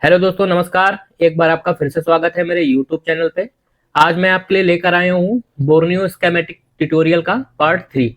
Hello दोस्तों, नमस्कार। एक बार आपका फिर से स्वागत है मेरे YouTube चैनल पे। आज मैं आपके लिए लेकर आया हूँ बोर्नियो स्कीमेटिक ट्यूटोरियल का पार्ट 3।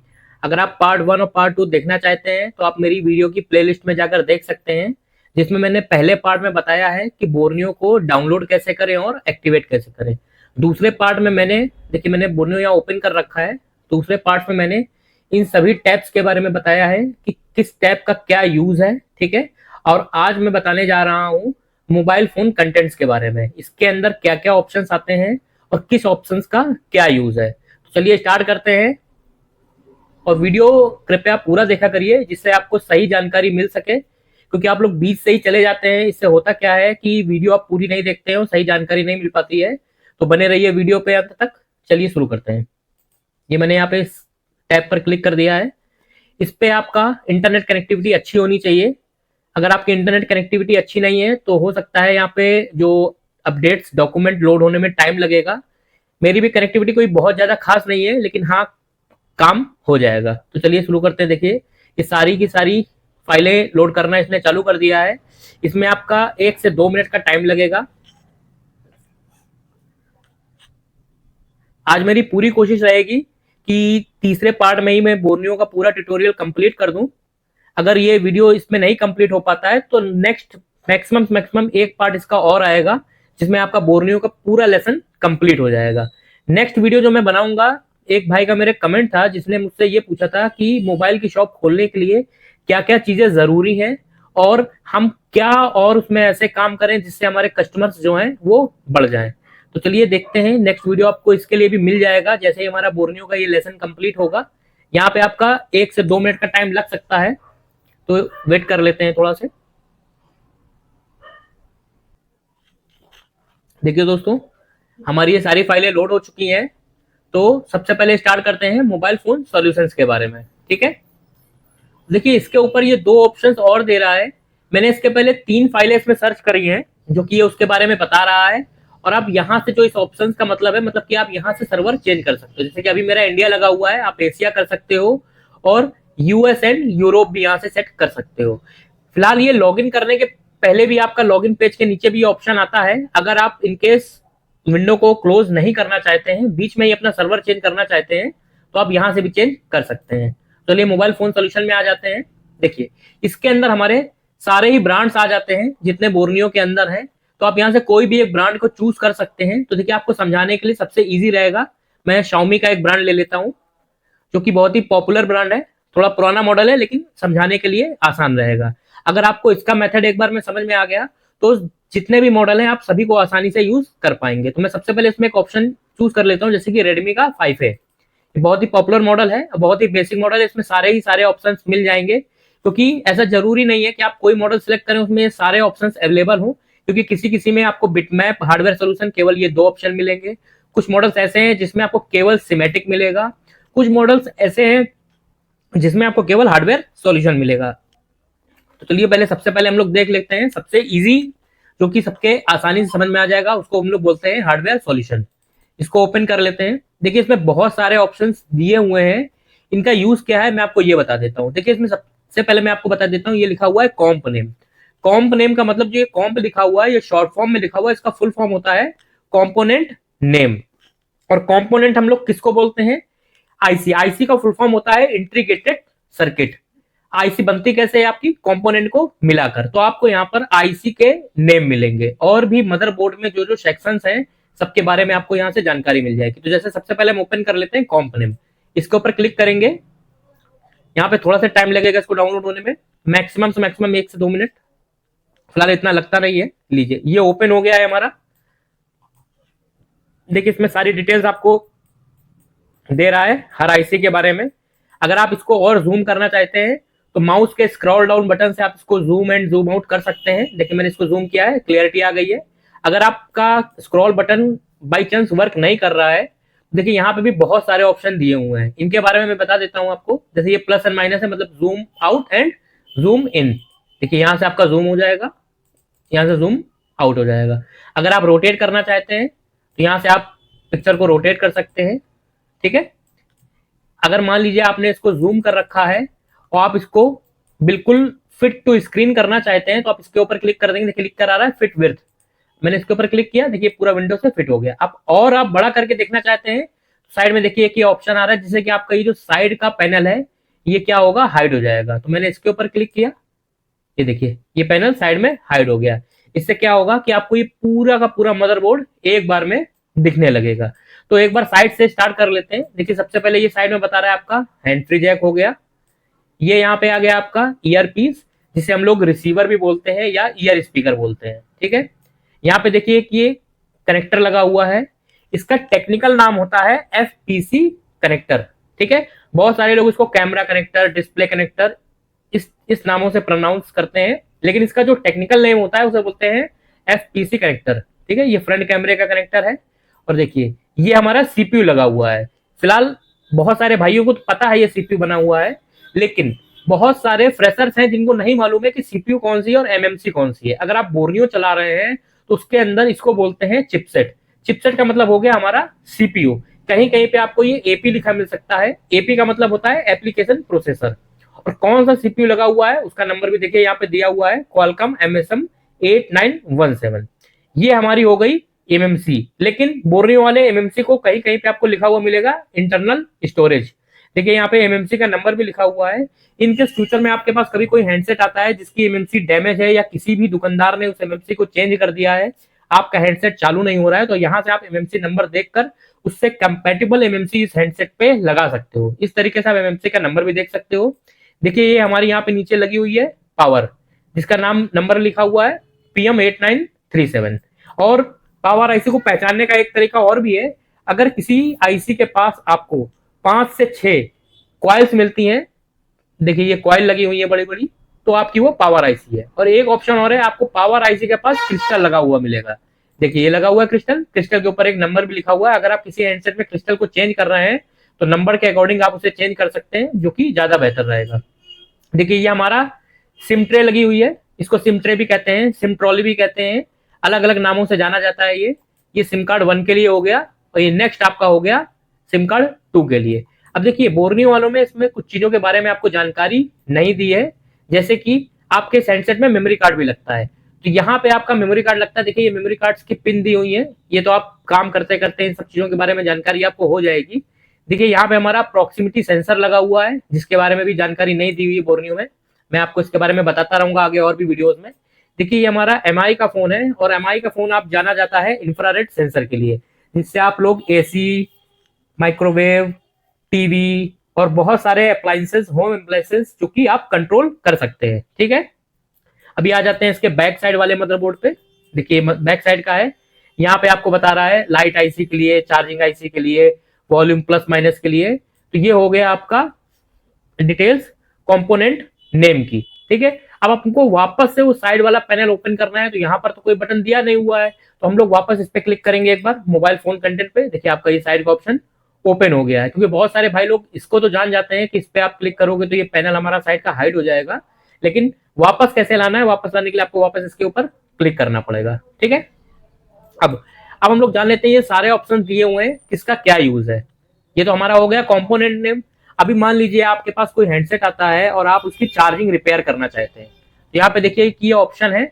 अगर आप पार्ट 1 और पार्ट 2 देखना चाहते हैं तो आप मेरी वीडियो की प्लेलिस्ट में जाकर देख सकते हैं, जिसमें मैंने पहले पार्ट में बताया है कि बोर्नियो को डाउनलोड कैसे करें और एक्टिवेट कैसे करें। दूसरे पार्ट में मैंने बोर्नियो यहाँ ओपन कर रखा है। दूसरे पार्ट में मैंने इन सभी टैब्स के बारे में बताया है कि किस टैब का क्या यूज है, ठीक है। और आज मैं बताने जा रहा हूँ मोबाइल फोन कंटेंट्स के बारे में। इसके अंदर क्या क्या ऑप्शंस आते हैं और किस ऑप्शंस का क्या यूज है। तो चलिए स्टार्ट करते हैं। और वीडियो कृपया पूरा देखा करिए जिससे आपको सही जानकारी मिल सके, क्योंकि आप लोग बीच से ही चले जाते हैं। इससे होता क्या है कि वीडियो आप पूरी नहीं देखते हैं और सही जानकारी नहीं मिल पाती है। तो बने रहिए वीडियो पे अंत तक। चलिए शुरू करते हैं। ये मैंने यहाँ पे इस टैब पर क्लिक कर दिया है। इस पे आपका इंटरनेट कनेक्टिविटी अच्छी होनी चाहिए। अगर आपकी इंटरनेट कनेक्टिविटी अच्छी नहीं है तो हो सकता है यहाँ पे जो अपडेट्स डॉक्यूमेंट लोड होने में टाइम लगेगा। मेरी भी कनेक्टिविटी कोई बहुत ज्यादा खास नहीं है, लेकिन हाँ, काम हो जाएगा। तो चलिए शुरू करते हैं। देखिए, ये सारी की सारी फाइलें लोड करना इसने चालू कर दिया है। इसमें आपका 1 से 2 मिनट का टाइम लगेगा। आज मेरी पूरी कोशिश रहेगी कि तीसरे पार्ट में ही मैं बोर्नियो का पूरा ट्यूटोरियल कंप्लीट कर दूं। अगर ये वीडियो इसमें नहीं कंप्लीट हो पाता है तो नेक्स्ट मैक्सिमम एक पार्ट इसका और आएगा, जिसमें आपका बोर्नियो का पूरा लेसन कंप्लीट हो जाएगा। नेक्स्ट वीडियो जो मैं बनाऊंगा, एक भाई का मेरे कमेंट था जिसने मुझसे ये पूछा था कि मोबाइल की शॉप खोलने के लिए क्या क्या चीजें जरूरी हैं और हम क्या और उसमें ऐसे काम करें जिससे हमारे कस्टमर्स जो हैं वो बढ़ जाएं। तो चलिए देखते हैं। नेक्स्ट वीडियो आपको इसके लिए भी मिल जाएगा जैसे ही हमारा बोर्नियो का ये लेसन कंप्लीट होगा। यहाँ पे आपका 1 से 2 मिनट का टाइम लग सकता है, तो वेट कर लेते हैं थोड़ा से। देखिए दोस्तों, हमारी ये सारी फाइलें लोड हो चुकी हैं। तो सबसे पहले स्टार्ट करते हैं मोबाइल फोन सॉल्यूशंस के बारे में, ठीक है। देखिए, इसके ऊपर ये दो ऑप्शंस और दे रहा है। मैंने इसके पहले 3 फाइलें इसमें सर्च करी हैं जो कि ये उसके बारे में बता रहा है। और आप यहाँ से जो इस ऑप्शंस का मतलब है, मतलब कि आप यहाँ से सर्वर चेंज कर सकते हो। जैसे कि अभी मेरा इंडिया लगा हुआ है, आप एशिया कर सकते हो और यूएस एंड यूरोप भी यहाँ से सेट कर सकते हो। फिलहाल ये लॉगिन करने के पहले भी आपका लॉगिन पेज के नीचे भी ऑप्शन आता है। अगर आप इनकेस विंडो को क्लोज नहीं करना चाहते हैं, बीच में ही अपना सर्वर चेंज करना चाहते हैं, तो आप यहाँ से भी चेंज कर सकते हैं। चलिए मोबाइल फोन सोल्यूशन में आ जाते हैं। देखिए, इसके अंदर हमारे सारे ही ब्रांड्स आ जाते हैं जितने बोर्नियो के अंदर हैं। तो आप यहाँ से कोई भी एक ब्रांड को चूज कर सकते हैं। तो देखिए, आपको समझाने के लिए सबसे इजी रहेगा, मैं Xiaomi का एक ब्रांड ले लेता हूँ जो कि बहुत ही पॉपुलर ब्रांड है। थोड़ा पुराना मॉडल है लेकिन समझाने के लिए आसान रहेगा। अगर आपको इसका मेथड एक बार में समझ में आ गया तो जितने भी मॉडल हैं आप सभी को आसानी से यूज कर पाएंगे। तो मैं सबसे पहले इसमें एक ऑप्शन चूज कर लेता हूँ, जैसे कि रेडमी का 5 है। बहुत ही पॉपुलर मॉडल है, बहुत ही बेसिक मॉडल है। इसमें सारे ही सारे ऑप्शंस मिल जाएंगे, क्योंकि ऐसा जरूरी नहीं है कि आप कोई मॉडल सिलेक्ट करें उसमें सारे ऑप्शंस अवेलेबल हो। क्योंकि किसी किसी में आपको बिटमैप हार्डवेयर सोल्यूशन केवल ये 2 ऑप्शन मिलेंगे। कुछ मॉडल्स ऐसे हैं जिसमें आपको केवल सिमेटिक मिलेगा। कुछ मॉडल्स ऐसे हैं जिसमें आपको केवल हार्डवेयर सॉल्यूशन मिलेगा। तो चलिए पहले सबसे पहले हम लोग देख लेते हैं सबसे इजी, जो कि सबके आसानी से समझ में आ जाएगा, उसको हम लोग बोलते हैं हार्डवेयर सॉल्यूशन। इसको ओपन कर लेते हैं। देखिए, इसमें बहुत सारे ऑप्शंस दिए हुए हैं। इनका यूज क्या है मैं आपको ये बता देता हूँ। देखिए, इसमें सबसे पहले मैं आपको बता देता हूँ, ये लिखा हुआ है कॉम्प नेम। कॉम्प नेम का मतलब जो ये कॉम्प लिखा हुआ है, ये शॉर्ट फॉर्म में लिखा हुआ है, इसका फुल फॉर्म होता है कॉम्पोनेंट नेम। और कॉम्पोनेंट हम लोग किसको बोलते हैं? आईसी। आईसी का फुल फॉर्म होता है इंटीग्रेटेड सर्किट। आईसी बनती कैसे है? आपकी कंपोनेंट को मिलाकर। तो आपको यहाँ पर आईसी के नेम मिलेंगे और भी मदरबोर्ड में जो जो सेक्शंस हैं सबके बारे में आपको यहाँ से जानकारी मिल जाएगी। तो जैसे सबसे पहले हम ओपन कर लेते हैं कॉम्प नेम। इसके ऊपर क्लिक करेंगे। यहाँ पे थोड़ा सा टाइम लगेगा इसको डाउनलोड होने में, मैक्सिमम से मैक्सिमम 1 से 2 मिनट। फिलहाल इतना लगता नहीं है। लीजिए, ये ओपन हो गया है हमारा। देखिए, इसमें सारी डिटेल्स आपको दे रहा है हर आईसी के बारे में। अगर आप इसको और जूम करना चाहते हैं तो माउस के स्क्रॉल डाउन बटन से आप इसको जूम एंड जूम आउट कर सकते हैं। देखिए, मैंने इसको जूम किया है, क्लियरिटी आ गई है। अगर आपका scroll button by chance work नहीं कर रहा है, देखिए यहाँ पे भी बहुत सारे ऑप्शन दिए हुए हैं। इनके बारे में मैं बता देता हूँ आपको। जैसे ये प्लस एंड माइनस है, मतलब zoom out and zoom in. देखिए, यहाँ से आपका जूम हो जाएगा, यहाँ से जूम आउट हो जाएगा। अगर आप रोटेट करना चाहते हैं तो यहाँ से आप पिक्चर को रोटेट कर सकते हैं, ठीक है। अगर मान लीजिए आपने इसको जूम कर रखा है और आप इसको बिल्कुल फिट टू स्क्रीन करना चाहते हैं तो आप इसके ऊपर क्लिक कर देंगे। देखिए लिख कर आ रहा है फिट विड्थ, मैंने इसके ऊपर क्लिक किया, देखिए पूरा विंडो से फिट हो गया। आप बड़ा करके देखना चाहते हैं, साइड में देखिए एक ऑप्शन आ रहा है जिससे कि आपका ये जो साइड का पैनल है ये क्या होगा, हाइड हो जाएगा। तो मैंने इसके ऊपर क्लिक किया, ये देखिए ये पैनल साइड में हाइड हो गया। इससे क्या होगा कि आपको ये पूरा का पूरा मदरबोर्ड एक बार में दिखने लगेगा। तो एक बार साइड से स्टार्ट कर लेते हैं। देखिए सबसे पहले ये साइड में बता रहा है आपका हैंड फ्री जैक हो गया, ये यहाँ पे आ गया आपका ईयर पीस, जिसे हम लोग रिसीवर भी बोलते हैं या ईयर स्पीकर बोलते हैं, ठीक है। यहाँ पे देखिए कि ये कनेक्टर लगा हुआ है, इसका टेक्निकल नाम होता है FPC कनेक्टर, ठीक है। बहुत सारे लोग इसको कैमरा कनेक्टर, डिस्प्ले कनेक्टर इस नामों से प्रोनाउंस करते हैं, लेकिन इसका जो टेक्निकल नेम होता है उसे बोलते हैं FPC कनेक्टर, ठीक है। ये फ्रंट कैमरे का कनेक्टर है। और देखिए ये हमारा CPU लगा हुआ है। फिलहाल बहुत सारे भाइयों को तो पता है ये CPU बना हुआ है, लेकिन बहुत सारे फ्रेशर्स हैं जिनको नहीं मालूम है कि CPU कौन सी है और MMC कौन सी है। अगर आप बोर्नियो चला रहे हैं तो उसके अंदर इसको बोलते हैं चिपसेट। चिपसेट का मतलब हो गया हमारा CPU। कहीं कहीं पे आपको ये AP लिखा मिल सकता है। AP का मतलब होता है एप्लीकेशन प्रोसेसर। और कौन सा CPU लगा हुआ है उसका नंबर भी देखिए यहाँ पे दिया हुआ है, क्वालकॉम MSM 8917। ये हमारी हो गई MMC। लेकिन बोर्नियो वाले MMC को कहीं कहीं पे आपको लिखा हुआ मिलेगा इंटरनल स्टोरेज। देखिए यहाँ पे MMC का नंबर भी लिखा हुआ है। इनके फ्यूचर में आपके पास कभी कोई हैंडसेट आता है जिसकी MMC डैमेज है या किसी भी दुकानदार ने उस MMC को चेंज कर दिया है, आपका हैंडसेट चालू नहीं हो रहा है, तो यहाँ से आप MMC नंबर देखकर उससे कंपैटिबल MMC इस हैंडसेट पे लगा सकते हो। इस तरीके से आप MMC का नंबर भी देख सकते हो। देखिए ये हमारी यहाँ पे नीचे लगी हुई है पावर, जिसका नाम नंबर लिखा हुआ है PM8937। और पावर आईसी को पहचानने का एक तरीका और भी है। अगर किसी आईसी के पास आपको 5 से 6 क्वाइल्स मिलती हैं, देखिए ये क्वाइल लगी हुई है बड़ी बड़ी, तो आपकी वो पावर आईसी है। और एक ऑप्शन और है, आपको पावर आईसी के पास क्रिस्टल लगा हुआ मिलेगा। देखिए ये लगा हुआ है क्रिस्टल, क्रिस्टल के ऊपर एक नंबर भी लिखा हुआ है। अगर आप किसी हैंडसेट में क्रिस्टल को चेंज कर रहे हैं तो नंबर के अकॉर्डिंग आप उसे चेंज कर सकते हैं, जो कि ज्यादा बेहतर रहेगा। देखिए ये हमारा सिम ट्रे लगी हुई है, इसको सिम ट्रे भी कहते हैं, सिम ट्रॉली भी कहते हैं, अलग अलग नामों से जाना जाता है। ये सिम कार्ड 1 के लिए हो गया और ये नेक्स्ट आपका हो गया सिम कार्ड 2 के लिए। अब देखिए बोर्नियो वालों में इसमें कुछ चीजों के बारे में आपको जानकारी नहीं दी है, जैसे कि आपके हैंडसेट में मेमोरी कार्ड भी लगता है। तो यहाँ पे आपका मेमोरी कार्ड लगता है, देखिए ये मेमोरी कार्ड्स की पिन दी हुई है। ये तो आप काम करते करते इन सब चीजों के बारे में जानकारी आपको हो जाएगी। देखिए यहाँ पे हमारा प्रॉक्सिमिटी सेंसर लगा हुआ है, जिसके बारे में भी जानकारी नहीं दी हुई है बोर्नियो में। मैं आपको इसके बारे में बताता रहूंगा आगे और भी वीडियोस में। देखिए ये हमारा MI का फोन है, और MI का फोन आप जाना जाता है इंफ्रारेड सेंसर के लिए, जिससे आप लोग AC, माइक्रोवेव, टीवी और बहुत सारे अप्लायंसेस, होम अप्लायंसेस जो कि आप कंट्रोल कर सकते हैं, ठीक है। अभी आ जाते हैं इसके बैक साइड वाले मदरबोर्ड पे। देखिए बैक साइड का है, यहाँ पे आपको बता रहा है लाइट आईसी के लिए, चार्जिंग आईसी के लिए, वॉल्यूम प्लस माइनस के लिए। तो ये हो गया आपका डिटेल्स कंपोनेंट नेम की, ठीक है। अब आपको वापस से वो साइड वाला पैनल ओपन करना है, तो यहाँ पर तो कोई बटन दिया नहीं हुआ है, तो हम लोग वापस इस पे क्लिक करेंगे एक बार मोबाइल फोन कंटेंट पे। देखिए आपका ये साइड का ऑप्शन ओपन हो गया है, क्योंकि बहुत सारे भाई लोग इसको तो जान जाते हैं कि इस पे आप क्लिक करोगे तो ये पैनल हमारा साइड का हाइड हो जाएगा, लेकिन वापस कैसे लाना है, वापस लाने के लिए आपको वापस इसके ऊपर क्लिक करना पड़ेगा, ठीक है। अब हम लोग जान लेते हैं ये सारे ऑप्शन दिए हुए हैं किसका क्या यूज है। ये तो हमारा हो गया कंपोनेंट नेम। अभी मान लीजिए आपके पास कोई हैंडसेट आता है और आप उसकी चार्जिंग रिपेयर करना चाहते हैं, तो यहाँ पे देखिए कि ये ऑप्शन है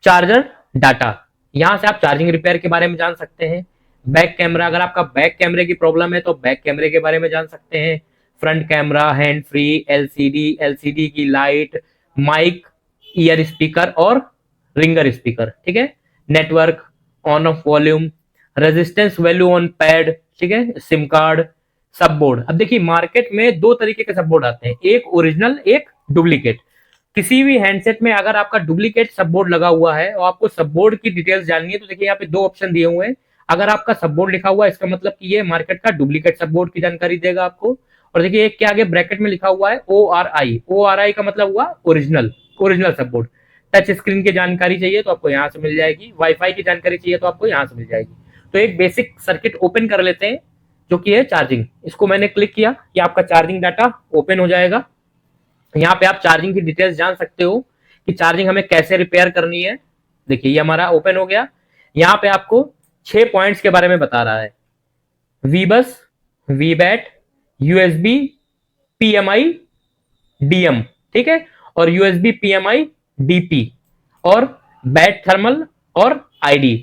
चार्जर डाटा। यहाँ से आप चार्जिंग रिपेयर के बारे में जान सकते हैं। बैक कैमरा, अगर आपका बैक कैमरे की प्रॉब्लम है तो बैक कैमरे के बारे में जान सकते हैं। Front camera, hand free, LCD की लाइट, माइक, ईयर स्पीकर और रिंगर स्पीकर, ठीक है। Network, on off volume, resistance value on pad, ठीक है, सिम कार्ड, सब बोर्ड। अब देखिए मार्केट में 2 तरीके के सब बोर्ड आते हैं, एक ओरिजिनल, एक डुप्लीकेट। किसी भी हैंडसेट में अगर आपका डुप्लीकेट सब बोर्ड लगा हुआ है और आपको सब बोर्ड की डिटेल्स जाननी है, तो देखिए यहाँ पे 2 ऑप्शन दिए हुए हैं। अगर आपका सब बोर्ड लिखा हुआ है इसका मतलब कि ये मार्केट का डुप्लीकेट सब बोर्ड की जानकारी देगा आपको। और देखिए एक के आगे ब्रैकेट में लिखा हुआ है ORI का मतलब हुआ ओरिजिनल सब बोर्ड। टच स्क्रीन की जानकारी चाहिए तो आपको यहाँ से मिल जाएगी, वाईफाई की जानकारी चाहिए तो आपको यहाँ से मिल जाएगी। तो एक बेसिक सर्किट ओपन कर लेते हैं जो कि है चार्जिंग। इसको मैंने क्लिक किया कि आपका चार्जिंग डाटा ओपन हो जाएगा। यहाँ पे आप चार्जिंग की डिटेल्स जान सकते हो कि चार्जिंग हमें कैसे रिपेयर करनी है। देखिए ये हमारा ओपन हो गया। यहाँ पे आपको 6 पॉइंट्स के बारे में बता रहा है, वीबस, वीबैट, USB, PMI, DM, ठीक है। और यूएसबी पीएमआई डीपी और बैट थर्मल और आईडी।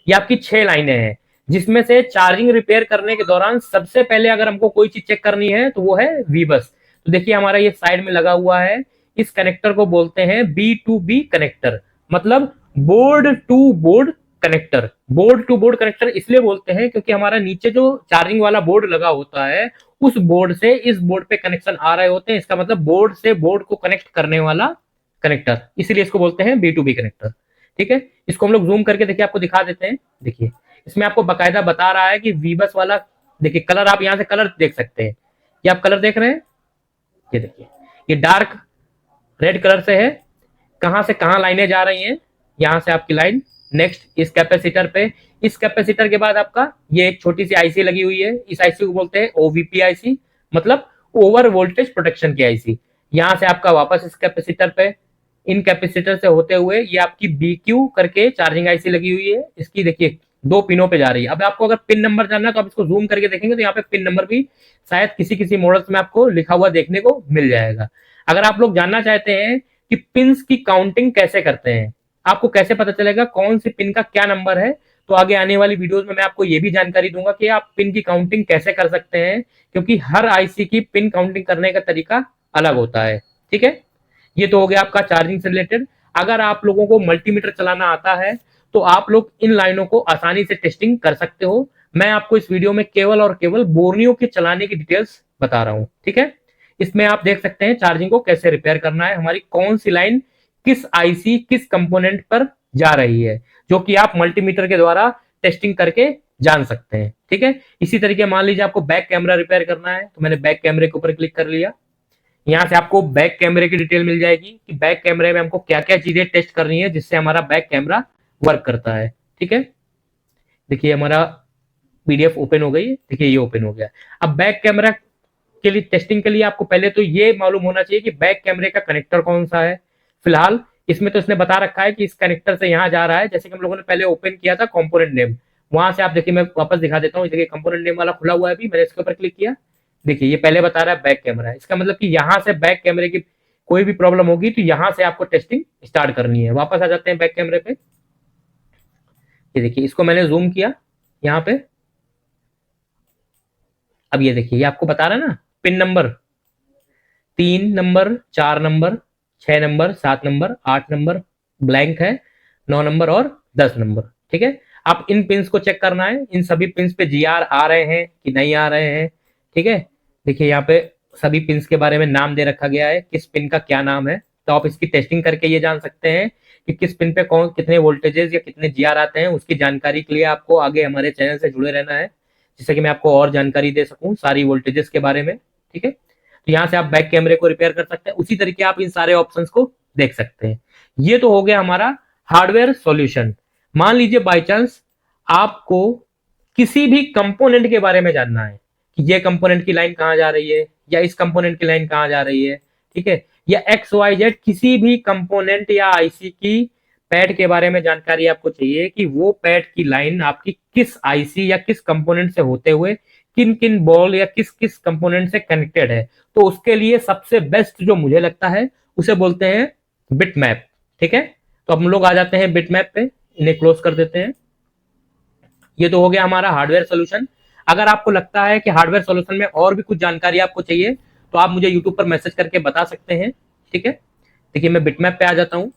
ये आपकी 6 लाइनें हैं, जिसमें से चार्जिंग रिपेयर करने के दौरान सबसे पहले अगर हमको कोई चीज चेक करनी है तो वो है वीबस। तो देखिए हमारा ये साइड में लगा हुआ है, इस कनेक्टर को बोलते हैं B2B कनेक्टर, मतलब board to board connector. Board to board connector इसलिए बोलते हैं क्योंकि हमारा नीचे जो चार्जिंग वाला बोर्ड लगा होता है उस बोर्ड से इस बोर्ड पे कनेक्शन आ रहे होते हैं, इसका मतलब बोर्ड से बोर्ड को कनेक्ट करने वाला कनेक्टर, इसीलिए इसको बोलते हैं B2B कनेक्टर। ठीक है, इसको हम लोग जूम करके देखिए आपको दिखा देते हैं। देखिए इसमें आपको बकायदा बता रहा है कि वीबस वाला, देखिए कलर, आप यहाँ से कलर देख सकते हैं, ये आप कलर देख रहे हैं, ये देखिए ये डार्क रेड कलर से है। कहां से कहां लाइनें जा रही हैं, यहां से आपकी लाइन नेक्स्ट इस कैपेसिटर पे, इस कैपेसिटर के बाद आपका ये एक छोटी सी आईसी लगी हुई है, इस आईसी को बोलते हैं ओवीपी आईसी, मतलब ओवर वोल्टेज प्रोटेक्शन की आईसी। यहां से आपका वापस इस कैपेसिटर पे, इन कैपेसिटर से होते हुए ये आपकी BQ करके चार्जिंग आईसी लगी हुई है, इसकी देखिए 2 पिनों पे जा रही है। अब आपको अगर पिन नंबर जानना है तो आप इसको जूम करके देखेंगे तो यहाँ पे पिन नंबर भी शायद किसी किसी मॉडल्स में आपको लिखा हुआ देखने को मिल जाएगा। अगर आप लोग जानना चाहते हैं कि पिंस की काउंटिंग कैसे करते हैं, आपको कैसे पता चलेगा कौन सी पिन का क्या नंबर है, तो आगे आने वाली वीडियोस में मैं आपको ये भी जानकारी दूंगा कि आप पिन की काउंटिंग कैसे कर सकते हैं, क्योंकि हर आईसी की पिन काउंटिंग करने का तरीका अलग होता है। ठीक है, ये तो हो गया आपका चार्जिंग से रिलेटेड। अगर आप लोगों को मल्टीमीटर चलाना आता है तो आप लोग इन लाइनों को आसानी से टेस्टिंग कर सकते हो। मैं आपको इस वीडियो में केवल और केवल बोर्नियो के चलाने की डिटेल्स बता रहा हूं। ठीक है, इसमें आप देख सकते हैं चार्जिंग को कैसे रिपेयर करना है, हमारी कौन सी लाइन किस आईसी किस कंपोनेंट पर जा रही है, जो कि आप मल्टीमीटर के द्वारा टेस्टिंग करके जान सकते हैं। ठीक है, इसी तरीके मान लीजिए आपको बैक कैमरा रिपेयर करना है, तो मैंने बैक कैमरे के ऊपर क्लिक कर लिया। यहाँ से आपको बैक कैमरे की डिटेल मिल जाएगी कि बैक कैमरे में हमको क्या क्या चीजें टेस्ट करनी है जिससे हमारा बैक कैमरा वर्क करता है। ठीक है, देखिए हमारा पीडीएफ ओपन हो गई, देखिए ये ओपन हो गया। अब बैक कैमरा के लिए टेस्टिंग के लिए आपको पहले तो ये मालूम होना चाहिए कि बैक कैमरे का कनेक्टर कौन सा है। फिलहाल इसमें तो इसने बता रखा है कि इस कनेक्टर से यहाँ जा रहा है, जैसे कि हम लोगों ने पहले ओपन किया था कंपोनेंट नेम, वहां से आप देखिए, मैं वापस दिखा देता हूँ। देखिए कंपोनेंट नेम वाला खुला हुआ है, अभी मैंने इसके ऊपर क्लिक किया, देखिए ये पहले बता रहा है बैक कैमरा है, इसका मतलब कि यहाँ से बैक कैमरे की कोई भी प्रॉब्लम होगी तो यहाँ से आपको टेस्टिंग स्टार्ट करनी है। वापस आ जाते हैं बैक कैमरे पे, ये देखिए इसको मैंने जूम किया यहाँ पे, अब ये देखिए ये आपको बता रहा है ना pin number 3 number 4 number 6 number 7 number 8 number blank है, 9 नंबर और 10 नंबर। ठीक है, आप इन पिंस को चेक करना है, इन सभी पिंस पे GR आ रहे हैं कि नहीं आ रहे हैं। ठीक है, देखिए यहाँ पे सभी पिंस के बारे में नाम दे रखा गया है, किस पिन का क्या नाम है, तो आप इसकी टेस्टिंग करके ये जान सकते हैं कि किस पिन पे कौन कितने वोल्टेजेस या कितने GR आते हैं। उसकी जानकारी के लिए आपको आगे हमारे चैनल से जुड़े रहना है, जिससे कि मैं आपको और जानकारी दे सकूं सारी वोल्टेजेस के बारे में। ठीक है, तो यहाँ से आप बैक कैमरे को रिपेयर कर सकते हैं, उसी तरीके आप इन सारे ऑप्शंस को देख सकते हैं। ये तो हो गया हमारा हार्डवेयर सॉल्यूशन। मान लीजिए बाय चांस आपको किसी भी कंपोनेंट के बारे में जानना है कि ये कंपोनेंट की लाइन कहाँ जा रही है, या इस कंपोनेंट की लाइन कहाँ जा रही है, ठीक है, या XYZ किसी भी कंपोनेंट या आईसी की पैड के बारे में जानकारी आपको चाहिए कि वो पैड की लाइन आपकी किस आईसी या किस कंपोनेंट से होते हुए किन किन बॉल या किस किस कंपोनेंट से कनेक्टेड है, तो उसके लिए सबसे बेस्ट जो मुझे लगता है उसे बोलते हैं बिटमैप। ठीक है, तो हम लोग आ जाते हैं बिटमैप पे, इन्हें क्लोज कर देते हैं। ये तो हो गया हमारा हार्डवेयर सोल्यूशन। अगर आपको लगता है कि हार्डवेयर सोल्यूशन में और भी कुछ जानकारी आपको चाहिए तो आप मुझे यूट्यूब पर मैसेज करके बता सकते हैं। ठीक है, देखिए मैं बिटमैप पे आ जाता हूँ,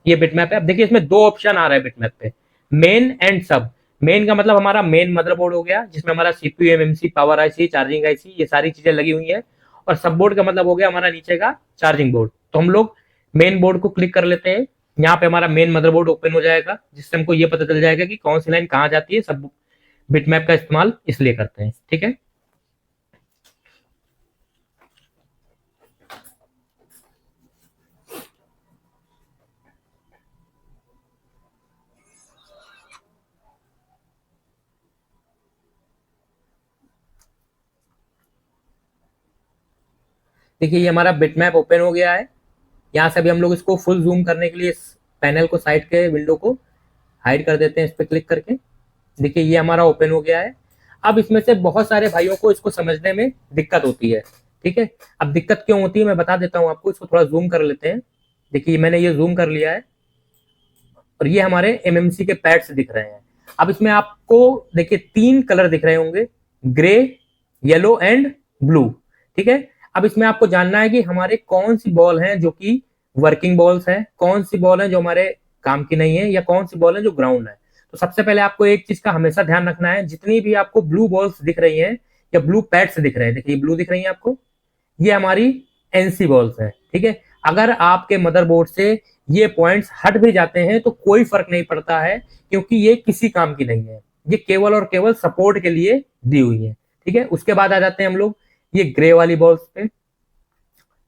ये बिटमैप है। अब देखिए इसमें 2 ऑप्शन आ रहा है बिटमैप पे, मेन एंड सब। मेन का मतलब हमारा मेन मदरबोर्ड हो गया, जिसमें हमारा CPU MMC power IC charging IC ये सारी चीजें लगी हुई है, और सब बोर्ड का मतलब हो गया हमारा नीचे का चार्जिंग बोर्ड। तो हम लोग मेन बोर्ड को क्लिक कर लेते हैं, यहाँ पे हमारा मेन मदरबोर्ड ओपन हो जाएगा, जिससे हमको ये पता चल जाएगा कि कौन सी लाइन कहाँ जाती है। सब बिटमैप का इस्तेमाल इसलिए करते हैं। ठीक है, देखिए ये हमारा बिटमैप ओपन हो गया है। यहाँ से भी हम लोग इसको फुल जूम करने के लिए इस पैनल को, साइड के विंडो को हाइड कर देते हैं इस पर क्लिक करके। देखिए ये हमारा ओपन हो गया है। अब इसमें से बहुत सारे भाइयों को इसको समझने में दिक्कत होती है। ठीक है, अब दिक्कत क्यों होती है मैं बता देता हूँ आपको, इसको थोड़ा जूम कर लेते हैं। देखिए मैंने ये जूम कर लिया है और ये हमारे एमएमसी के पैड्स दिख रहे हैं। अब इसमें आपको देखिए 3 कलर दिख रहे होंगे, ग्रे, येलो एंड ब्लू। ठीक है, अब इसमें आपको जानना है कि हमारे कौन सी बॉल हैं जो कि वर्किंग बॉल्स हैं, कौन सी बॉल है जो हमारे काम की नहीं है, या कौन सी बॉल है जो ग्राउंड है। तो सबसे पहले आपको एक चीज का हमेशा ध्यान रखना है, जितनी भी आपको ब्लू बॉल्स दिख रही हैं या ब्लू पैड्स दिख रहे हैं, देखिए ब्लू दिख रही है आपको, ये हमारी एनसी बॉल्स है। ठीक है, अगर आपके मदरबोर्ड से ये पॉइंट्स हट भी जाते हैं तो कोई फर्क नहीं पड़ता है, क्योंकि ये किसी काम की नहीं है, ये केवल और केवल सपोर्ट के लिए दी हुई है। ठीक है, उसके बाद आ जाते हैं हम लोग ये ग्रे वाली बॉल्स पे,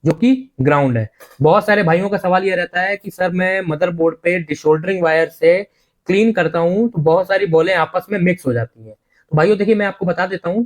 जो कि ग्राउंड है। बहुत सारे भाइयों का सवाल ये रहता है कि सर मैं मदरबोर्ड पे डिशोल्डरिंग वायर से क्लीन करता हूं तो बहुत सारी बॉलें आपस में मिक्स हो जाती हैं। तो भाइयों देखिए मैं आपको बता देता हूं,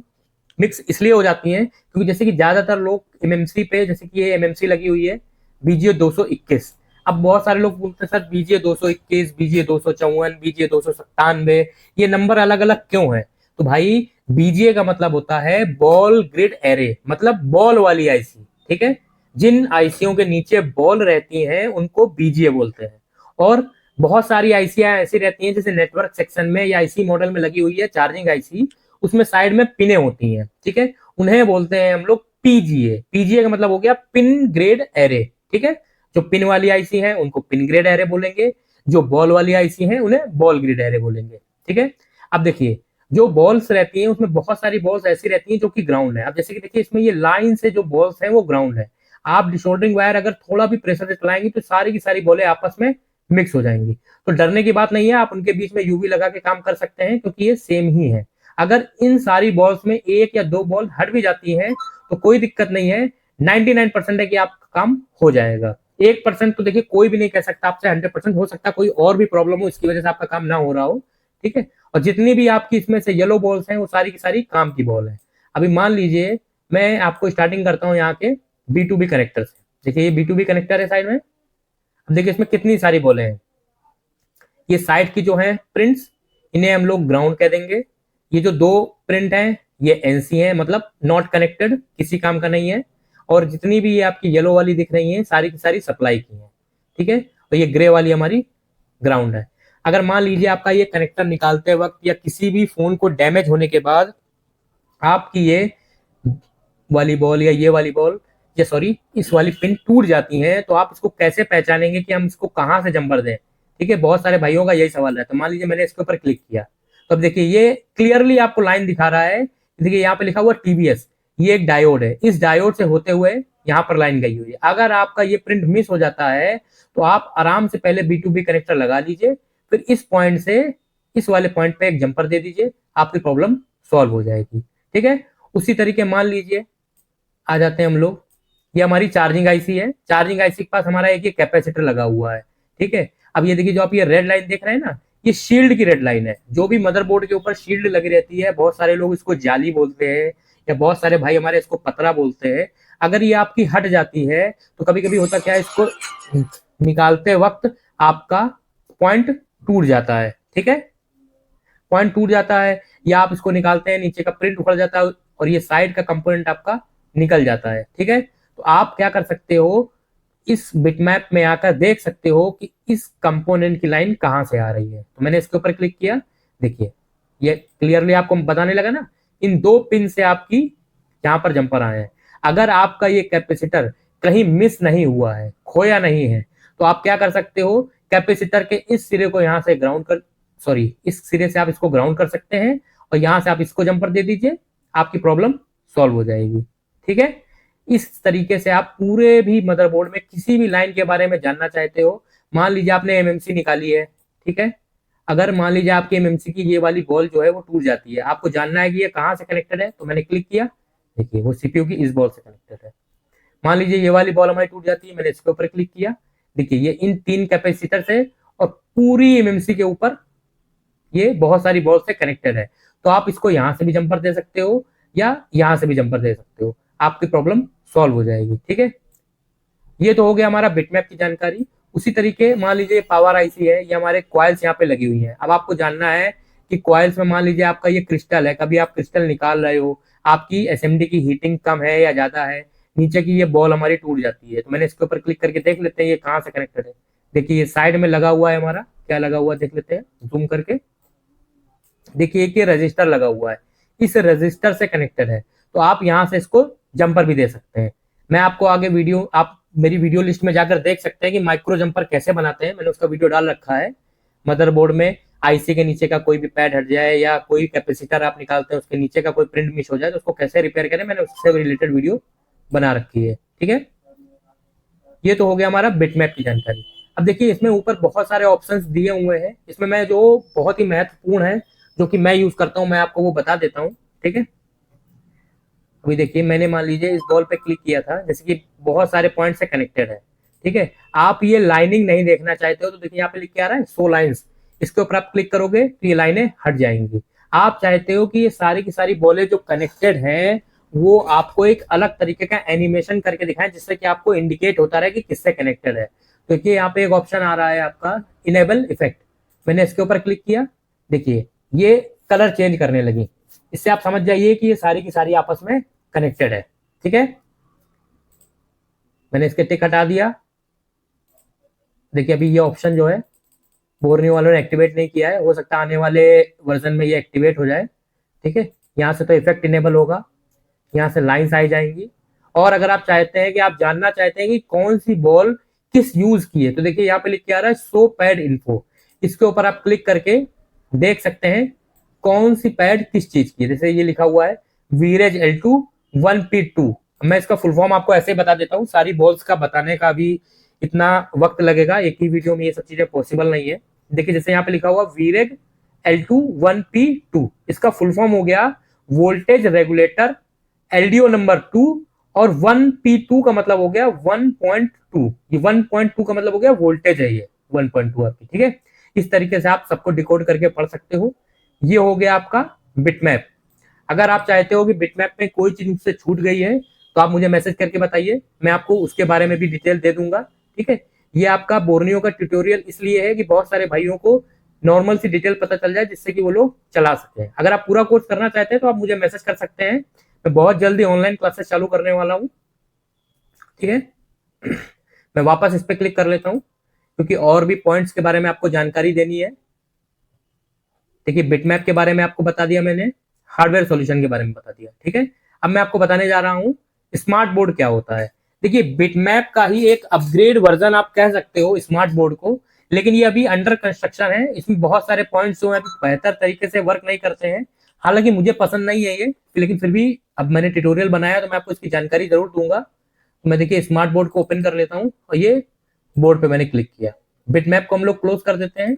मिक्स इसलिए हो जाती हैं क्योंकि जैसे कि ज्यादातर लोग एमएमसी पे, जैसे कि ये एमएमसी लगी हुई है बीजीए 221। अब बहुत सारे लोग बोलते हैं सर बीजीए 221, बीजीए 254, बीजीए 297, ये नंबर अलग अलग क्यों है? तो भाई बीजीए का मतलब होता है बॉल ग्रिड एरे, मतलब बॉल वाली आईसी। ठीक है, जिन आईसीओ के नीचे बॉल रहती हैं उनको बीजीए बोलते हैं। और बहुत सारी आईसीआई ऐसी रहती हैं जैसे नेटवर्क सेक्शन में या आईसी मॉडल में लगी हुई है चार्जिंग आईसी, उसमें साइड में पिने होती हैं। ठीक है, उन्हें बोलते हैं हम लोग पीजीए। पीजीए का मतलब हो गया पिन ग्रेड एरे। ठीक है, जो पिन वाली आईसी है उनको पिन ग्रेड एरे बोलेंगे, जो बॉल वाली आईसी है उन्हें बॉल ग्रेड एरे बोलेंगे। ठीक है, अब देखिए जो बॉल्स रहती हैं उसमें बहुत सारी बॉल्स ऐसी रहती हैं जो कि ग्राउंड है। अब जैसे कि देखिए इसमें ये लाइन से जो बॉल्स हैं वो ग्राउंड है। आप डिशोल्डरिंग वायर अगर थोड़ा भी प्रेशर से चलाएंगे तो सारी की सारी बॉलें आपस में मिक्स हो जाएंगी। तो डरने की बात नहीं है, आप उनके बीच में यूवी लगा के काम कर सकते हैं क्योंकि ये सेम ही है। अगर इन सारी बॉल्स में एक या दो बॉल हट भी जाती हैं तो कोई दिक्कत नहीं है, 99% है कि आपका काम हो जाएगा। 1% तो देखिए कोई भी नहीं कह सकता आपसे 100% हो सकता, कोई और भी प्रॉब्लम हो इसकी वजह से आपका काम ना हो रहा हो। ठीक है, और जितनी भी आपकी इसमें से येलो बॉल्स हैं वो सारी की सारी काम की बॉल है। अभी मान लीजिए मैं आपको स्टार्टिंग करता हूँ यहाँ के B2B कनेक्टर से। देखिए ये B2B कनेक्टर है साइड में। अब देखिए इसमें कितनी सारी बॉलें हैं। ये साइड की जो है प्रिंट्स, इन्हें हम लोग ग्राउंड कह देंगे। ये जो दो प्रिंट हैं ये एनसी है, मतलब नॉट कनेक्टेड, किसी काम का नहीं है। और जितनी भी ये आपकी येलो वाली दिख रही है सारी की सारी सप्लाई की है। ठीक है, और ये ग्रे वाली हमारी ग्राउंड है। अगर मान लीजिए आपका ये कनेक्टर निकालते वक्त या किसी भी फोन को डैमेज होने के बाद आपकी ये वाली बॉल या ये वाली बॉल या सॉरी इस वाली पिन टूट जाती है, तो आप इसको कैसे पहचानेंगे कि हम इसको कहां से जंपर दें? ठीक है, बहुत सारे भाइयों का यही सवाल है। तो मान लीजिए मैंने इसके ऊपर क्लिक किया तो अब देखिए ये क्लियरली आपको लाइन दिखा रहा है। देखिए यहाँ पे लिखा हुआ टीवीएस, ये एक डायोड है, इस डायोड से होते हुए यहाँ पर लाइन गई हुई है। अगर आपका ये प्रिंट मिस हो जाता है तो आप आराम से पहले B2B कनेक्टर लगा लीजिए, फिर इस पॉइंट से इस वाले पॉइंट पे एक जंपर दे दीजिए, आपकी प्रॉब्लम सॉल्व हो जाएगी। ठीक है, उसी तरीके मान लीजिए आ जाते हैं हम लोग, ये हमारी चार्जिंग आईसी है। चार्जिंग आईसी के पास हमारा एक ये कैपेसिटर लगा हुआ है। ठीक है, अब ये देखिए जो आप ये रेड लाइन देख रहे हैं ना, ये शील्ड की रेड लाइन है। जो भी मदरबोर्ड के ऊपर शील्ड लगी रहती है, बहुत सारे लोग इसको जाली बोलते हैं या बहुत सारे भाई हमारे इसको पतरा बोलते हैं। अगर ये आपकी हट जाती है तो कभी कभी होता क्या है, इसको निकालते वक्त आपका पॉइंट टूट जाता है। ठीक है, पॉइंट टूट जाता है या आप इसको निकालते हैं नीचे का प्रिंट उखड़ जाता है और ये साइड का कंपोनेंट आपका निकल जाता है। ठीक है, तो आप क्या कर सकते हो, इस बिटमैप में आकर देख सकते हो कि इस कंपोनेंट की लाइन कहां से आ रही है। तो मैंने इसके ऊपर क्लिक किया, देखिए ये क्लियरली आपको बताने लगा ना, इन दो पिन से आपकी यहां पर जंपर आए हैं। अगर आपका ये कैपेसिटर कहीं मिस नहीं हुआ है, खोया नहीं है, तो आप क्या कर सकते हो, कैपेसिटर के इस सिरे को यहां से ग्राउंड कर, सॉरी इस सिरे से आप इसको ग्राउंड कर सकते हैं और यहां से आप इसको जंपर दे दीजिए, आपकी प्रॉब्लम सॉल्व हो जाएगी। ठीक है, इस तरीके से आप पूरे भी मदरबोर्ड में किसी भी लाइन के बारे में जानना चाहते हो। मान लीजिए आपने एमएमसी निकाली है, ठीक है, अगर मान लीजिए आपकी एमएमसी की ये वाली बॉल जो है वो टूट जाती है, आपको जानना है कि ये कहां से कनेक्टेड है, तो मैंने क्लिक किया, देखिए वो सीपीयू की इस बॉल से कनेक्टेड है। मान लीजिए ये वाली बॉल हमारी टूट जाती है, मैंने इसके ऊपर क्लिक किया, देखिए ये इन 3 कैपेसिटर से और पूरी एमएमसी के ऊपर ये बहुत सारी बॉल से कनेक्टेड है। तो आप इसको यहां से भी जंपर दे सकते हो या यहां से भी जंपर दे सकते हो, आपकी प्रॉब्लम सॉल्व हो जाएगी। ठीक है, ये तो हो गया हमारा बिटमैप की जानकारी। उसी तरीके मान लीजिए पावर आईसी है, ये हमारे कॉइल्स यहाँ पे लगी हुई हैं। अब आपको जानना है कि कॉइल्स में मान लीजिए आपका ये क्रिस्टल है, कभी आप क्रिस्टल निकाल रहे हो, आपकी एसएमडी की हीटिंग कम है या ज्यादा है, नीचे की ये बॉल हमारी टूट जाती है। तो मैंने इसके ऊपर क्लिक करके देख लेते हैं ये कहाँ से कनेक्टेड है। देखिए ये साइड में लगा हुआ है हमारा, क्या लगा हुआ है देख लेते हैं जूम करके। देखिए एक ये रजिस्टर लगा हुआ है, इस रजिस्टर से कनेक्टेड है। तो आप यहाँ से इसको जंपर भी दे सकते हैं। मैं आपको आगे वीडियो, आप मेरी वीडियो लिस्ट में जाकर देख सकते हैं कि माइक्रो जंपर कैसे बनाते हैं, मैंने उसका वीडियो डाल रखा है। मदरबोर्ड में आईसी के नीचे का कोई भी पैड हट जाए या कोई कैपेसिटर आप निकालते हैं उसके नीचे का कोई प्रिंट मिस हो जाए तो उसको कैसे रिपेयर करें, मैंने उससे रिलेटेड वीडियो बना रखी है। ठीक है, ये तो हो गया हमारा बिटमैप की जानकारी। अब देखिए इसमें ऊपर बहुत सारे ऑप्शंस दिए हुए हैं, इसमें मैं जो बहुत ही महत्वपूर्ण है जो कि मैं यूज करता हूं मैं आपको वो बता देता हूं। ठीक है, अभी देखिए मैंने मान लीजिए इस बॉल पे क्लिक किया था, जैसे कि बहुत सारे पॉइंट से कनेक्टेड है। ठीक है, आप ये लाइनिंग नहीं देखना चाहते हो तो देखिए यहाँ पे लिख के आ रहा है 100 लाइन्स, इसके ऊपर आप क्लिक करोगे तो ये लाइनें हट जाएंगी। आप चाहते हो कि ये सारी की सारी बॉलें जो कनेक्टेड है वो आपको एक अलग तरीके का एनिमेशन करके दिखाएं जिससे कि आपको इंडिकेट होता रहे कि किससे कनेक्टेड है। तो देखिए यहाँ पे एक ऑप्शन आ रहा है आपका इनेबल इफेक्ट, मैंने इसके ऊपर क्लिक किया, देखिए ये कलर चेंज करने लगी। इससे आप समझ जाइए कि ये सारी की सारी आपस में कनेक्टेड है। ठीक है, मैंने इसके टिक हटा दिया। देखिए अभी ये ऑप्शन जो है बोर्नियो वालों ने एक्टिवेट नहीं किया है, हो सकता है आने वाले वर्जन में ये एक्टिवेट हो जाए। ठीक है, यहाँ से तो इफेक्ट इनेबल होगा, यहाँ से लाइन्स आई जाएंगी। और अगर आप चाहते हैं कि आप जानना चाहते हैं कि कौन सी बॉल किस यूज की है तो देखिए यहाँ पे लिख के आ रहा है शो पैड इन्फो, इसके ऊपर आप क्लिक करके देख सकते हैं कौन सी पैड किस चीज की है। जैसे ये लिखा हुआ है वीरेज L2 1P2, मैं इसका फुल फॉर्म आपको ऐसे बता देता हूँ, सारी बॉल्स का बताने का भी इतना वक्त लगेगा, एक ही वीडियो में ये सब चीजें पॉसिबल नहीं है। देखिए जैसे यहाँ पे लिखा हुआ वीरेज L2 1P2, इसका फुल फॉर्म हो गया वोल्टेज रेगुलेटर LDO नंबर 2, और 1P2 का मतलब हो गया 1.2, ये 1.2 का मतलब हो गया वोल्टेज है ये 1.2 आपकी। ठीक है, इस तरीके से आप सबको डिकोड करके पढ़ सकते हो। ये हो गया आपका बिटमैप। अगर आप चाहते हो कि बिटमैप में कोई चीज मुझसे छूट गई है तो आप मुझे मैसेज करके बताइए, मैं आपको उसके बारे में भी डिटेल दे दूंगा। ठीक है, ये आपका बोर्नियो का ट्यूटोरियल इसलिए है कि बहुत सारे भाइयों को नॉर्मल सी डिटेल पता चल जाए जिससे कि वो लोग चला सकते हैं। अगर आप पूरा कोर्स करना चाहते हैं तो आप मुझे मैसेज कर सकते हैं, मैं बहुत जल्दी ऑनलाइन क्लासेस चालू करने वाला हूँ। ठीक है, मैं वापस इस पर क्लिक कर लेता हूँ क्योंकि और भी पॉइंट्स के बारे में आपको जानकारी देनी है। देखिए बिटमैप के बारे में आपको बता दिया मैंने, हार्डवेयर सॉल्यूशन के बारे में बता दिया। ठीक है, अब मैं आपको बताने जा रहा हूं स्मार्ट बोर्ड क्या होता है। देखिए बिटमैप का ही एक अपग्रेड वर्जन आप कह सकते हो स्मार्ट बोर्ड को, लेकिन ये अभी अंडर कंस्ट्रक्शन है, इसमें बहुत सारे पॉइंट्स जो है बेहतर तरीके से वर्क नहीं करते हैं। हालांकि मुझे पसंद नहीं है ये, लेकिन फिर भी अब मैंने ट्यूटोरियल बनाया तो मैं आपको इसकी जानकारी जरूर दूंगा। तो मैं देखिए स्मार्ट बोर्ड को ओपन कर लेता हूँ और ये बोर्ड पे मैंने क्लिक किया, बिटमैप को हम लोग क्लोज कर देते हैं।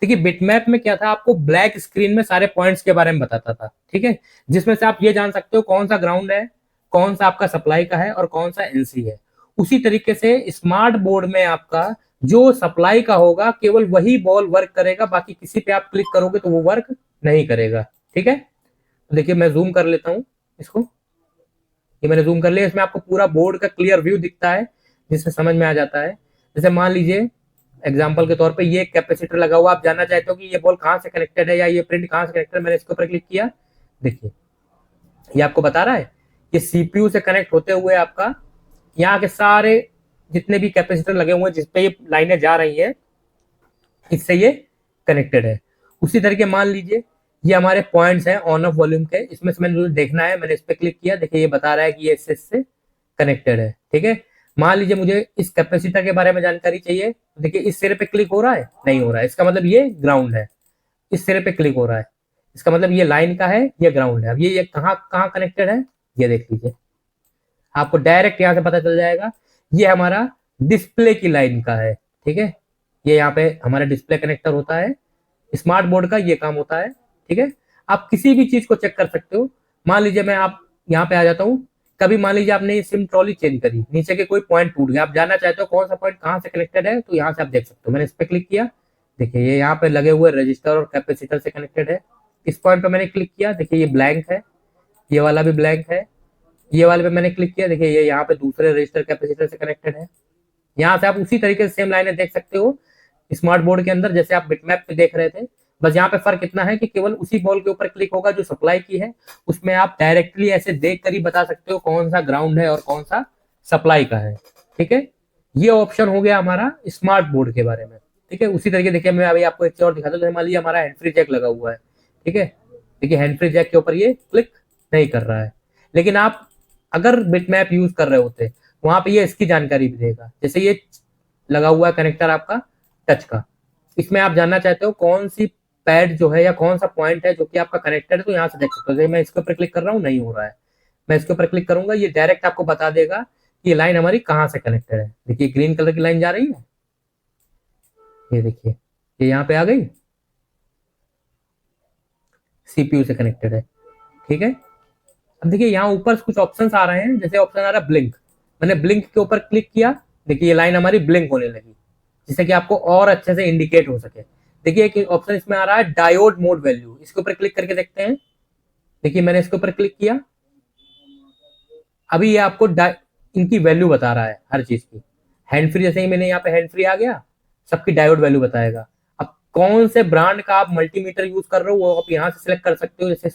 देखिए बिटमैप में क्या था, आपको ब्लैक स्क्रीन में सारे पॉइंट्स के बारे में बताता था। ठीक है, जिसमें से आप ये जान सकते हो कौन सा ग्राउंड है, कौन सा आपका सप्लाई का है और कौन सा एनसी है। उसी तरीके से स्मार्ट बोर्ड में आपका जो सप्लाई का होगा केवल वही बॉल वर्क करेगा, बाकी किसी पे आप क्लिक करोगे तो वो वर्क नहीं करेगा। ठीक है, तो देखिए मैं जूम कर लेता हूँ इसको, ये मैंने जूम कर लिया, इसमें आपको पूरा बोर्ड का क्लियर व्यू दिखता है जिससे समझ में आ जाता है। जैसे मान लीजिए एग्जाम्पल के तौर पे ये कैपेसिटर लगा हुआ, आप जानना चाहते हो कि ये बॉल कहाँ से कनेक्टेड है या ये प्रिंट कहाँ से कनेक्टेड है, मैंने इसके ऊपर क्लिक किया, देखिए ये आपको बता रहा है ये सीपीयू से कनेक्ट होते हुए आपका यहाँ के सारे जितने भी कैपेसिटर लगे हुए हैं जिसपे ये लाइनें जा रही है इससे ये कनेक्टेड है। उसी तरीके मान लीजिए ये हमारे पॉइंट्स हैं ऑन ऑफ वॉल्यूम के, इसमें से मैंने देखना है, मैंने इस पर क्लिक किया, देखिए ये बता रहा है कि ये इससे कनेक्टेड है। ठीक है, मान लीजिए मुझे इस कैपेसिटर के बारे में जानकारी चाहिए, तो देखिए इस सिरे पे क्लिक हो रहा है, नहीं हो रहा है, इसका मतलब ये ग्राउंड है। इस सिरे पे क्लिक हो रहा है, इसका मतलब ये लाइन का है, ये ग्राउंड है। अब ये कहाँ कहाँ कनेक्टेड है ये देख लीजिए, आपको डायरेक्ट यहाँ से पता चल जाएगा ये हमारा डिस्प्ले की लाइन का है। ठीक है, ये यहाँ पे हमारा डिस्प्ले कनेक्टर होता है, स्मार्ट बोर्ड का ये काम होता है। ठीक है, आप किसी भी चीज को चेक कर सकते हो। मान लीजिए मैं आप यहाँ पे आ जाता हूँ, कभी मान लीजिए आपने सिम ट्रॉली चेंज करी, नीचे के कोई पॉइंट टूट गया, आप जानना चाहते हो कौन सा पॉइंट कहाँ से कनेक्टेड है, तो यहाँ से आप देख सकते हो। मैंने इस पर क्लिक किया, देखिए ये यहाँ पे लगे हुए रजिस्टर और कैपेसिटर से कनेक्टेड है। इस पॉइंट पे मैंने क्लिक किया, देखिए ये ब्लैंक है, ये वाला भी ब्लैंक है, ये वाले पे मैंने क्लिक किया, देखिए ये यहाँ पे दूसरे रजिस्टर कैपेसिटर से कनेक्टेड है। यहाँ से आप उसी तरीके से सेम लाइनें देख सकते हो स्मार्ट बोर्ड के अंदर, जैसे आप बिटमैप पे देख रहे थे बस यहाँ पे फर्क इतना है कि केवल उसी बॉल के ऊपर क्लिक होगा जो सप्लाई की है, उसमें आप डायरेक्टली ऐसे देख कर ही बता सकते हो कौन सा ग्राउंड है और कौन सा सप्लाई का है। ठीक है, ये ऑप्शन हो गया हमारा स्मार्ट बोर्ड के बारे में। ठीक है, उसी तरीके देखिए मैं अभी आपको एक चीज और दिखाता हूँ। मान लीजिए हमारा हैंड फ्री जैक लगा हुआ है। ठीक है, देखिए हैंड फ्री जैक के ऊपर ये क्लिक नहीं कर रहा है, लेकिन आप अगर बिटमैप यूज कर रहे होते वहां पे ये इसकी जानकारी भी देगा। जैसे ये लगा हुआ है कनेक्टर आपका टच का, इसमें आप जानना चाहते हो कौन सी पैड जो है या कौन सा पॉइंट है जो कि आपका कनेक्टेड है, तो यहाँ से देख सकते हो। मैं इसके ऊपर क्लिक कर रहा हूँ, नहीं हो रहा है, मैं इसके ऊपर क्लिक करूंगा, ये डायरेक्ट आपको बता देगा कि ये लाइन हमारी कहाँ से कनेक्टेड है। देखिए ग्रीन कलर की लाइन जा रही है, ये देखिए ये यहाँ पे आ गई, सीपीयू से कनेक्टेड है। ठीक है, अब देखिए यहाँ ऊपर कुछ ऑप्शंस आ रहे हैं, जैसे ऑप्शन आ रहा है ब्लिंक, मैंने ब्लिंक के ऊपर क्लिक किया, देखिए ये लाइन हमारी ब्लिंक होने लगी, जिससे कि आपको और अच्छे से इंडिकेट हो सके। देखिए एक ऑप्शन इसमें आ रहा है डायोड मोड वैल्यू, इसके ऊपर क्लिक करके देखते हैं। देखिए मैंने इसके ऊपर क्लिक किया, अभी ये आपको इनकी वैल्यू बता रहा है हर चीज की। हैंड फ्री, जैसे ही मैंने यहाँ पे हैंड फ्री आ गया, सबकी डायोड वैल्यू बताएगा। अब कौन से ब्रांड का आप मल्टीमीटर यूज कर रहे हो वो आप यहाँ से सिलेक्ट कर सकते हो। जैसे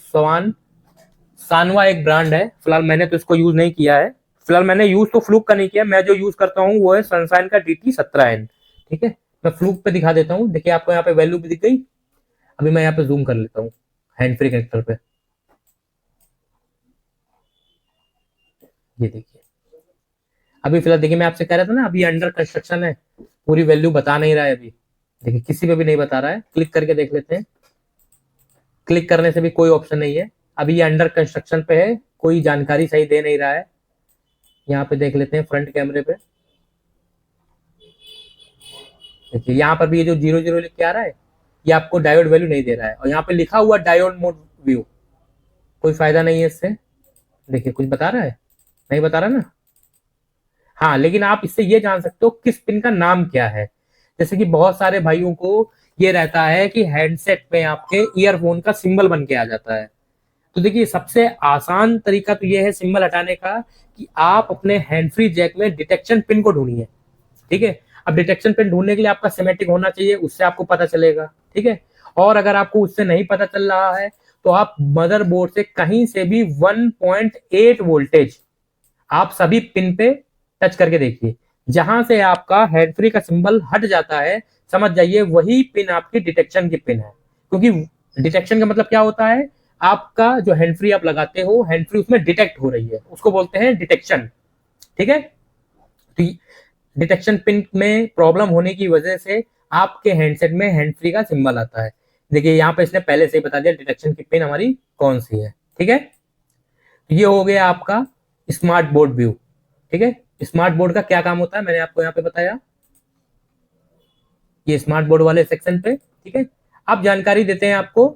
सानवा एक ब्रांड है, फिलहाल मैंने तो इसको यूज नहीं किया है, फिलहाल मैंने यूज तो फ्लूक का नहीं किया, मैं जो यूज करता हूँ वो है सनशाइन का DT17N। ठीक है, मैं फ्लूक पे दिखा देता हूँ, देखिए आपको यहाँ पे वैल्यू भी दिख गई। अभी मैं यहाँ पे जूम कर लेता हूँ हैंड फ्री कनेक्टर पे, ये देखिए अभी फिलहाल देखिए मैं आपसे कह रहा था ना अभी अंडर कंस्ट्रक्शन है, पूरी वैल्यू बता नहीं रहा है अभी। देखिए किसी पे भी नहीं बता रहा है, क्लिक करके देख लेते हैं। क्लिक करने से भी कोई ऑप्शन नहीं है, अभी ये अंडर कंस्ट्रक्शन पे है, कोई जानकारी सही दे नहीं रहा है। यहाँ पे देख लेते हैं फ्रंट कैमरे पे, देखिए यहाँ पर भी ये जो 00 लिख के आ रहा है ये आपको डायोड वैल्यू नहीं दे रहा है, और यहाँ पे लिखा हुआ डायोड मोड व्यू, कोई फायदा नहीं है इससे। देखिए कुछ बता रहा है, नहीं बता रहा ना। हाँ, लेकिन आप इससे ये जान सकते हो किस पिन का नाम क्या है। जैसे कि बहुत सारे भाइयों को ये रहता है कि हेडसेट पे आपके ईयरफोन का सिंबल बन के आ जाता है, तो देखिए सबसे आसान तरीका तो ये है सिंबल हटाने का कि आप अपने हैंड फ्री जैक में डिटेक्शन पिन को ढूंढिए। ठीक है, अब डिटेक्शन पिन ढूंढने के लिए आपका सिमेट्रिक होना चाहिए, उससे आपको पता चलेगा। ठीक है, और अगर आपको उससे नहीं पता चल रहा है तो आप मदरबोर्ड से कहीं से भी 1.8 वोल्टेज आप सभी पिन पे टच करके देखिए, जहां से आपका हैंड फ्री का सिंबल हट जाता है समझ जाइए वही पिन आपकी डिटेक्शन की पिन है। क्योंकि डिटेक्शन का मतलब क्या होता है, आपका जो हैंड फ्री आप लगाते हो, हैंड फ्री उसमें डिटेक्ट हो रही है, उसको बोलते हैं डिटेक्शन। ठीक है, तो डिटेक्शन पिन में प्रॉब्लम होने की वजह से आपके हैंडसेट में हैंड फ्री का सिंबल आता है। देखिए यहाँ पे इसने पहले से ही बता दिया डिटेक्शन की पिन हमारी कौन सी है। ठीक है, ये हो गया आपका स्मार्ट बोर्ड व्यू। ठीक है, स्मार्ट बोर्ड का क्या काम होता है मैंने आपको यहाँ पे बताया, ये स्मार्ट बोर्ड वाले सेक्शन पे। ठीक है, अब जानकारी देते हैं आपको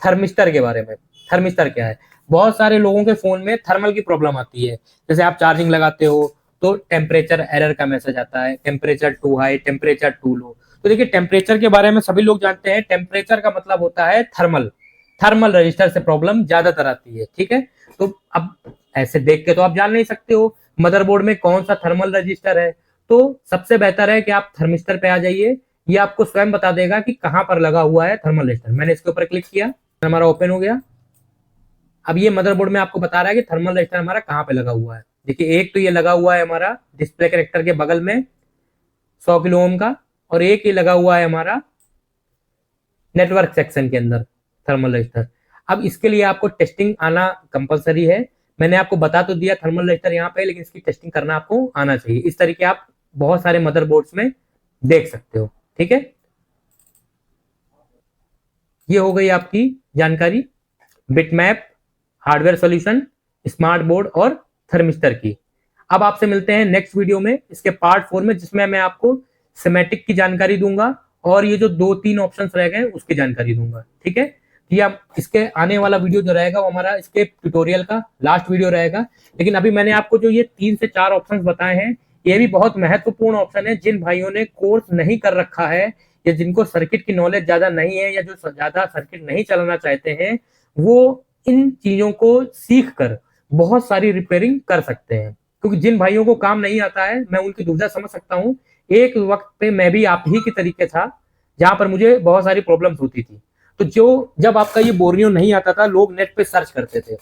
थर्मिस्टर के बारे में। थर्मिस्टर क्या है, बहुत सारे लोगों के फोन में थर्मल की प्रॉब्लम आती है, जैसे आप चार्जिंग लगाते हो तो टेम्परेचर एरर का मैसेज आता है, temperature too high, temperature too low. तो देखिए टेम्परेचर के बारे में सभी लोग जानते हैं, टेम्परेचर का मतलब होता है थर्मल, थर्मल रजिस्टर से प्रॉब्लम ज्यादातर आती है। ठीक है, तो अब ऐसे देख के तो आप जान नहीं सकते हो मदरबोर्ड में कौन सा थर्मल रजिस्टर है, तो सबसे बेहतर है कि आप थर्मिस्टर पे आ जाइए, ये आपको स्वयं बता देगा कि कहां पर लगा हुआ है थर्मल रजिस्टर। मैंने इसके ऊपर क्लिक किया, हमारा ओपन हो गया। अब ये मदरबोर्ड में आपको बता रहा है कि थर्मल रजिस्टर हमारा कहां पे लगा हुआ है। देखिए एक तो ये लगा हुआ है हमारा डिस्प्ले कनेक्टर के बगल में 100 किलो ओम का, और एक ये लगा हुआ है हमारा नेटवर्क सेक्शन के अंदर थर्मल रजिस्टर। अब इसके लिए आपको टेस्टिंग आना कंपलसरी है, मैंने आपको बता तो दिया थर्मल रजिस्टर यहाँ पे, लेकिन इसकी टेस्टिंग करना आपको आना चाहिए। इस तरीके आप बहुत सारे मदरबोर्ड्स में देख सकते हो। ठीक है, ये हो गई आपकी जानकारी bitmap, hardware solution, smart board और थर्मिस्टर की। अब आपसे मिलते हैं नेक्स्ट वीडियो में इसके पार्ट 4 में, जिसमें मैं आपको सिमेटिक की जानकारी दूंगा और ये जो 2-3 ऑप्शंस रह गए उसकी जानकारी दूंगा। ठीक है, ये आप इसके आने वाला वीडियो जो रहेगा वो हमारा इसके ट्यूटोरियल का लास्ट वीडियो रहेगा। लेकिन अभी मैंने आपको जो ये 3 से 4 ऑप्शंस बताए हैं ये भी बहुत महत्वपूर्ण ऑप्शन है। जिन भाइयों ने कोर्स नहीं कर रखा है या जिनको सर्किट की नॉलेज ज्यादा नहीं है या जो ज्यादा सर्किट नहीं चलाना चाहते हैं, वो इन चीजों को सीख कर बहुत सारी रिपेयरिंग कर सकते हैं। क्योंकि जिन भाइयों को काम नहीं आता है मैं उनकी दुविधा समझ सकता हूँ। एक वक्त पे मैं भी आप ही के तरीके था जहां पर मुझे बहुत सारी प्रॉब्लम्स होती थी, तो जब आपका ये बोर्नियो नहीं आता था, लोग नेट पे सर्च करते थे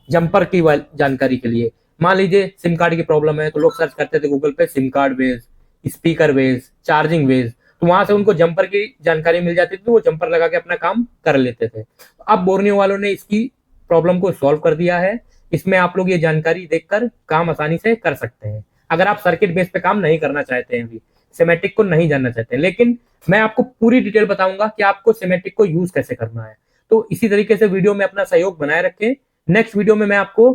जंपर की जानकारी के लिए। मान लीजिए सिम कार्ड की प्रॉब्लम है, तो लोग सर्च करते थे गूगल पे सिम कार्ड वेज, स्पीकर वेज, चार्जिंग वेज, तो वहां से उनको जंपर की जानकारी मिल जाती थी, तो वो जंपर लगा के अपना काम कर लेते थे। अब बोर्नियो वालों ने इसकी प्रॉब्लम को सॉल्व कर दिया है। इसमें आप लोग ये जानकारी देखकर काम आसानी से कर सकते हैं। अगर आप सर्किट बेस पे काम नहीं करना चाहते हैं, अभी सेमेटिक को नहीं जानना चाहते हैं, लेकिन मैं आपको पूरी डिटेल बताऊंगा कि आपको सेमेटिक को यूज कैसे करना है। तो इसी तरीके से वीडियो में अपना सहयोग बनाए रखें। नेक्स्ट वीडियो में मैं आपको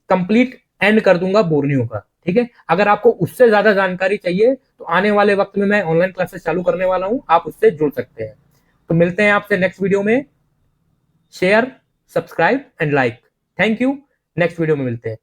कंप्लीट एंड कर दूंगा बोर्नियो का, ठीक है। अगर आपको उससे ज्यादा जानकारी चाहिए तो आने वाले वक्त में मैं ऑनलाइन क्लासेस चालू करने वाला हूं, आप उससे जुड़ सकते हैं। तो मिलते हैं आपसे नेक्स्ट वीडियो में। Share, subscribe and like. Thank you. Next video में मिलते हैं।